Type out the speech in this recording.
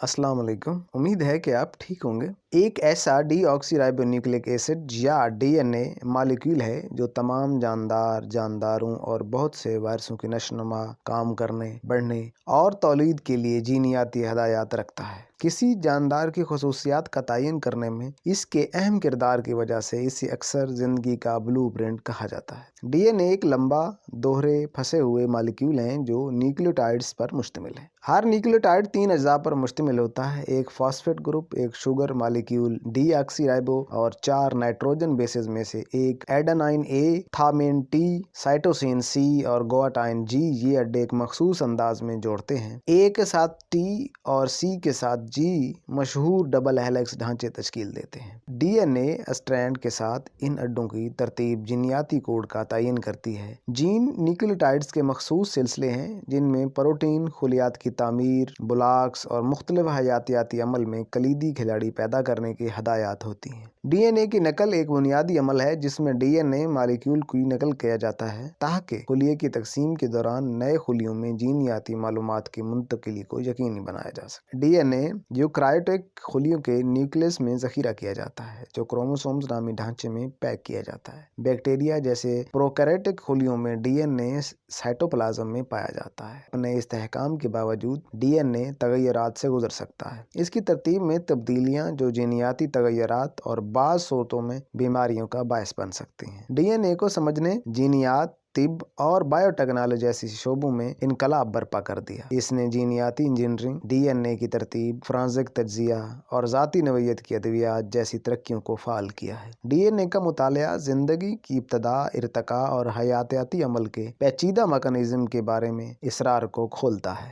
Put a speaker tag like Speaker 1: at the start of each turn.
Speaker 1: अस्सलाम वालेकुम। उम्मीद है कि आप ठीक होंगे। एक ऐसा डीऑक्सीराइबोन्यूक्लिक एसिड या डीएनए मॉलिक्यूल है जो तमाम जानदारों और बहुत से वायरसों की नशोनुमा, काम करने, बढ़ने और तौलीद के लिए जीनियाती हदायत रखता है। किसी जानदार की खसूसियात का तयन करने में इसके अहम किरदार की वजह से इसे अक्सर ज़िंदगी का ब्लूप्रिंट कहा जाता है। डीएनए एक लंबा, दोहरे फंसे हुए मॉलिक्यूल हैं जो न्यूक्लियोटाइड्स पर मुश्तमिल है। हर न्यूक्लियोटाइड 3 अज्जा पर मुश्तमिल होता है: एक फॉस्फेट ग्रुप, एक शुगर मॉलिक्यूल डीऑक्सीराइबो और 4 नाइट्रोजन बेसेस में से एक एडेनाइन ए, थामिन टी, साइटोसिन सी और गुआनिन जी। ये अड्डे एक मखसूस अंदाज में जोड़ते हैं। ए के साथ टी और सी के साथ जी मशहूर डबल हेलिक्स ढांचे तश्कील देते हैं। डीएनए स्ट्रैंड के साथ इन अड्डों की तरतीब जीनियाती कोड का तयन करती है। जीन न्यूक्लियोटाइड्स के मखसूस सिलसिले हैं जिनमें प्रोटीन, खुलियात की तामीर, ब्लॉक्स और मुख्तलिफ हयातियाती अमल में कलीदी खिलाड़ी पैदा करने की हदायत होती हैं। डीएनए की नकल एक बुनियादी अमल है जिसमें डीएनए मॉलिक्यूल की नकल किया जाता है ताकि खुलिये की तकसीम के दौरान नए खुलियों में जीनियाती मालूमात की मुंतकिली को यकीनी बनाया जा सके। डीएनए यूकैरियोटिक खुलियों के न्यूक्लियस में जखीरा किया जाता है जो क्रोमोसोम्स नामी ढांचे में पैक किया जाता है। बैक्टीरिया जैसे प्रोकैरियोटिक खुलियों में डीएनए साइटोप्लाज्म में पाया जाता है। अपने इस्तेहकाम के बावजूद डीएनए तगय्युरात से गुजर सकता है। इसकी तरतीब में तब्दीलियां जो जीनियाती तगय्युरात और बाज़ सूरतों में बीमारियों का बायस बन सकती हैं। डीएनए को समझने जीनियात, तिब और बायोटेक्नोलॉजी जैसी शोबों में इनकलाब बर्पा कर दिया। इसने जीनियाती इंजीनियरिंग, डीएनए की तरतीब, फोरेंसिक तज्जिया और ज़ाती नवैयत की अद्वियात जैसी तरक्कियों को फ़ाल किया है। डीएनए का मुतालिया ज़िंदगी की इब्तदा, इर्तिका और हयातियाती अमल के पेचीदा मैकेनिज़्म के बारे में इसरार को खोलता है।